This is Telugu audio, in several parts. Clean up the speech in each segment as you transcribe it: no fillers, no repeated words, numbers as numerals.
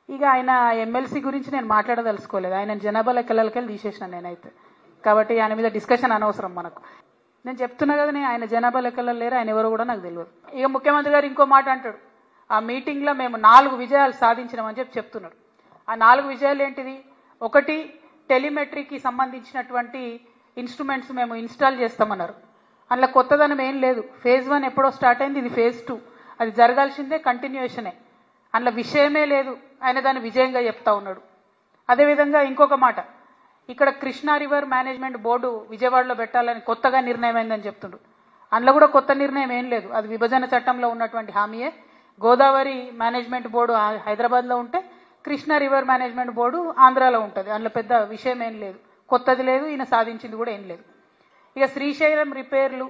ఇక ఆయన ఎమ్మెల్సీ గురించి నేను మాట్లాడదలుచుకోలేదు. ఆయన జనాభా లెక్కలకెళ్ళి తీసేసిన నేనైతే. కాబట్టి ఆయన మీద డిస్కషన్ అనవసరం మనకు. నేను చెప్తున్నా కదా, ఆయన జనాభా లెక్కలలో లేరు, ఆయన ఎవరో కూడా నాకు తెలియదు. ఇక ముఖ్యమంత్రి గారు ఇంకో మాట అంటాడు, ఆ మీటింగ్లో మేము 4 విజయాలు సాధించినామని చెప్తున్నారు. ఆ 4 విజయాలు ఏంటిది? ఒకటి, టెలిమెట్రీకి సంబంధించినటువంటి ఇన్స్ట్రుమెంట్స్ మేము ఇన్స్టాల్ చేస్తామన్నారు. అందులో కొత్తదనం ఏం లేదు. ఫేజ్ 1 ఎప్పుడో స్టార్ట్ అయింది, ఇది ఫేజ్ 2. అది జరగాల్సిందే, కంటిన్యూషనే. అందులో విషయమే లేదు. ఆయన దాన్ని విజయంగా చెప్తా ఉన్నాడు. అదేవిధంగా ఇంకొక మాట, ఇక్కడ కృష్ణా రివర్ మేనేజ్మెంట్ బోర్డు విజయవాడలో పెట్టాలని కొత్తగా నిర్ణయం అయిందని చెప్తుండ్రు. అందులో కూడా కొత్త నిర్ణయం ఏం లేదు. అది విభజన చట్టంలో ఉన్నటువంటి హామీయే. గోదావరి మేనేజ్మెంట్ బోర్డు హైదరాబాద్లో ఉంటే కృష్ణా రివర్ మేనేజ్మెంట్ బోర్డు ఆంధ్రాలో ఉంటుంది. అందులో పెద్ద విషయం ఏం లేదు, కొత్తది లేదు, ఈయన సాధించింది కూడా ఏం లేదు. ఇక శ్రీశైలం రిపేర్లు,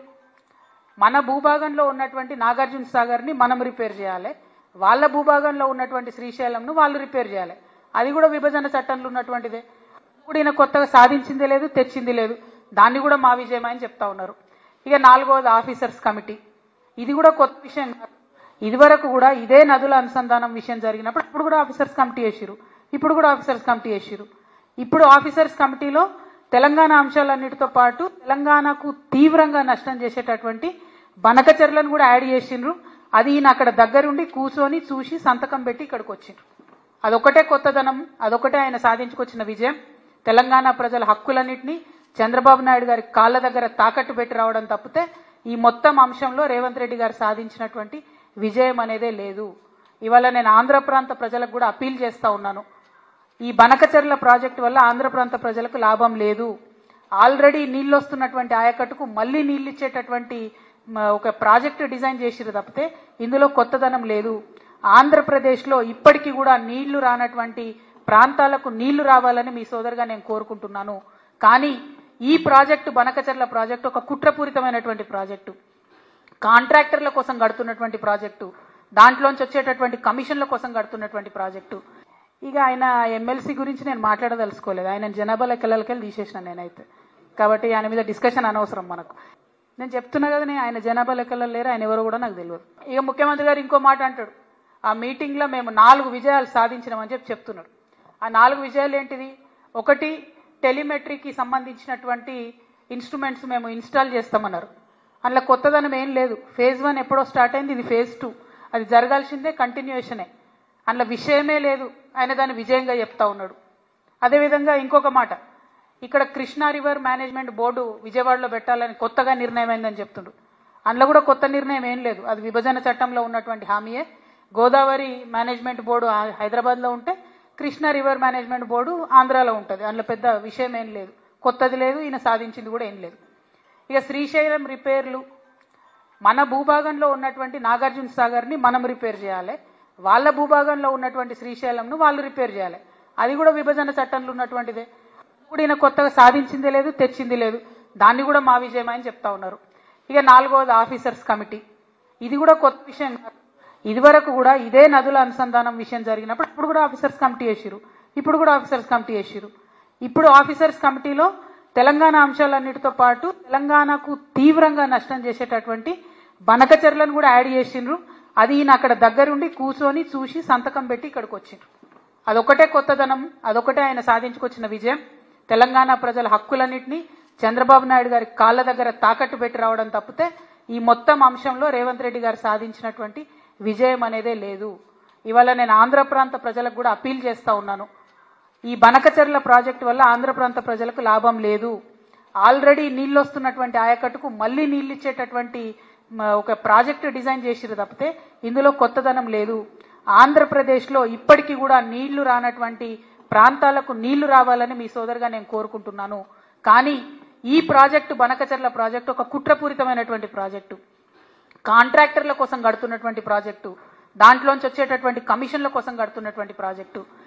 మన భూభాగంలో ఉన్నటువంటి నాగార్జున సాగర్ని మనం రిపేర్ చేయాలి, వాళ్ళ భూభాగంలో ఉన్నటువంటి శ్రీశైలంను వాళ్ళు రిపేర్ చేయాలి. అది కూడా విభజన చట్టంలో ఉన్నటువంటిదే. కూడా ఈయన కొత్తగా సాధించింది లేదు, తెచ్చింది లేదు. దాన్ని కూడా మా విజయమే అని చెప్తా ఉన్నారు. ఇక 4వది ఆఫీసర్స్ కమిటీ. ఇది కూడా కొత్త విషయం కాదు. ఇదివరకు కూడా ఇదే నదుల అనుసంధానం విషయం జరిగినప్పుడు ఇప్పుడు కూడా ఆఫీసర్స్ కమిటీ వేసిరు, ఇప్పుడు కూడా ఆఫీసర్స్ కమిటీ వేసిరు. ఇప్పుడు ఆఫీసర్స్ కమిటీలో తెలంగాణ అంశాలన్నిటితో పాటు తెలంగాణకు తీవ్రంగా నష్టం చేసేటటువంటి బనకచెర్లను కూడా యాడ్ చేసిండ్రు. అది ఈయన అక్కడ దగ్గరుండి కూర్చొని చూసి సంతకం పెట్టి ఇక్కడికి వచ్చిండ్రు. అదొకటే కొత్తదనం, అదొకటే ఆయన సాధించుకొచ్చిన విజయం. తెలంగాణ ప్రజల హక్కులన్నింటినీ చంద్రబాబు నాయుడు గారి కాళ్ళ దగ్గర తాకట్టు పెట్టి రావడం తప్పితే ఈ మొత్తం అంశంలో రేవంత్ రెడ్డి గారు సాధించినటువంటి విజయం అనేదే లేదు. ఇవాళ నేను ఆంధ్ర ప్రాంత ప్రజలకు కూడా అప్పీల్ చేస్తా ఉన్నాను. ఈ బనకచెర్ల ప్రాజెక్టు వల్ల ఆంధ్ర ప్రాంత ప్రజలకు లాభం లేదు. ఆల్రెడీ నీళ్ళు వస్తున్నటువంటి ఆయకట్టుకు మళ్లీ నీళ్ళు ఇచ్చేటటువంటి ఒక ప్రాజెక్టు డిజైన్ చేసిరు తప్పితే ఇందులో కొత్తదనం లేదు. ఆంధ్రప్రదేశ్లో ఇప్పటికీ కూడా నీళ్లు రానటువంటి ప్రాంతాలకు నీళ్లు రావాలని మీ సోదరుగా నేను కోరుకుంటున్నాను. కానీ ఈ ప్రాజెక్టు, బనకచెర్ల ప్రాజెక్టు ఒక కుట్రపూరితమైనటువంటి ప్రాజెక్టు, కాంట్రాక్టర్ల కోసం కడుతున్నటువంటి ప్రాజెక్టు, దాంట్లోంచి వచ్చేటటువంటి కమిషన్ల కోసం కడుతున్నటువంటి ప్రాజెక్టు. ఇక ఆయన ఎమ్మెల్సీ గురించి నేను మాట్లాడదలుచుకోలేదు. ఆయన జనాభా లెక్కలకెళ్ళి తీసేసిన నేనైతే. కాబట్టి ఆయన మీద డిస్కషన్ అనవసరం మనకు. నేను చెప్తున్నా కదా, ఆయన జనాభా లెక్కలలో లేరు, ఆయన ఎవరో కూడా నాకు తెలియదు. ఇక ముఖ్యమంత్రి గారు ఇంకో మాట అంటాడు, ఆ మీటింగ్లో మేము 4 విజయాలు సాధించినామని చెప్తున్నారు. ఆ 4 విజయాలు ఏంటిది? ఒకటి, టెలిమెట్రీకి సంబంధించినటువంటి ఇన్స్ట్రుమెంట్స్ మేము ఇన్స్టాల్ చేస్తామన్నారు. అందులో కొత్తదనం ఏం లేదు. ఫేజ్ 1 ఎప్పుడో స్టార్ట్ అయింది, ఇది ఫేజ్ 2. అది జరగాల్సిందే, కంటిన్యూషనే. అందులో విషయమే లేదు. ఆయన దాన్ని విజయంగా చెప్తా ఉన్నాడు. అదేవిధంగా ఇంకొక మాట, ఇక్కడ కృష్ణా రివర్ మేనేజ్మెంట్ బోర్డు విజయవాడలో పెట్టాలని కొత్తగా నిర్ణయం అయిందని చెప్తుండ్రు. అందులో కూడా కొత్త నిర్ణయం ఏం లేదు. అది విభజన చట్టంలో ఉన్నటువంటి హామీయే. గోదావరి మేనేజ్మెంట్ బోర్డు హైదరాబాద్లో ఉంటే కృష్ణా రివర్ మేనేజ్మెంట్ బోర్డు ఆంధ్రాలో ఉంటుంది. అందులో పెద్ద విషయం ఏం లేదు, కొత్తది లేదు, ఈయన సాధించింది కూడా ఏం లేదు. ఇక శ్రీశైలం రిపేర్లు, మన భూభాగంలో ఉన్నటువంటి నాగార్జున సాగర్ని మనం రిపేర్ చేయాలి, వాళ్ళ భూభాగంలో ఉన్నటువంటి శ్రీశైలంను వాళ్ళు రిపేర్ చేయాలి. అది కూడా విభజన చట్టంలో ఉన్నటువంటిదే. కూడా ఈయన కొత్తగా సాధించింది లేదు, తెచ్చింది లేదు. దాన్ని కూడా మా విజయమే అని చెప్తా ఉన్నారు. ఇక 4వది ఆఫీసర్స్ కమిటీ. ఇది కూడా కొత్త విషయం కాదు. ఇదివరకు కూడా ఇదే నదుల అనుసంధానం విషయం జరిగినప్పుడు ఇప్పుడు కూడా ఆఫీసర్స్ కమిటీ వేసిరు, ఇప్పుడు కూడా ఆఫీసర్స్ కమిటీ వేసిరు. ఇప్పుడు ఆఫీసర్స్ కమిటీలో తెలంగాణ అంశాలన్నిటితో పాటు తెలంగాణకు తీవ్రంగా నష్టం చేసేటటువంటి బనకచెర్లను కూడా యాడ్ చేసిండ్రు. అది ఈయన అక్కడ దగ్గరుండి కూర్చొని చూసి సంతకం పెట్టి ఇక్కడికి వచ్చిండ్రు. అదొకటే కొత్తదనం, అదొకటే ఆయన సాధించుకొచ్చిన విజయం. తెలంగాణ ప్రజల హక్కులన్నింటినీ చంద్రబాబు నాయుడు గారి కాళ్ళ దగ్గర తాకట్టు పెట్టి రావడం తప్పితే ఈ మొత్తం అంశంలో రేవంత్ రెడ్డి గారు సాధించినటువంటి విజయం అనేదే లేదు. ఇవాళ నేను ఆంధ్ర ప్రాంత ప్రజలకు కూడా అప్పీల్ చేస్తా ఉన్నాను. ఈ బనకచెర్ల ప్రాజెక్టు వల్ల ఆంధ్ర ప్రాంత ప్రజలకు లాభం లేదు. ఆల్రెడీ నీళ్ళు వస్తున్నటువంటి ఆయకట్టుకు మళ్లీ నీళ్ళు ఇచ్చేటటువంటి ఒక ప్రాజెక్టు డిజైన్ చేసిరు తప్పితే ఇందులో కొత్తదనం లేదు. ఆంధ్రప్రదేశ్లో ఇప్పటికీ కూడా నీళ్లు రానటువంటి ప్రాంతాలకు నీళ్లు రావాలని మీ సోదరుగా నేను కోరుకుంటున్నాను. కానీ ఈ ప్రాజెక్టు, బనకచెర్ల ప్రాజెక్టు ఒక కుట్రపూరితమైనటువంటి ప్రాజెక్టు, కాంట్రాక్టర్ల కోసం కడుతున్నటువంటి ప్రాజెక్టు, దాంట్లోంచి వచ్చేటటువంటి కమిషన్ల కోసం కడుతున్నటువంటి ప్రాజెక్టు.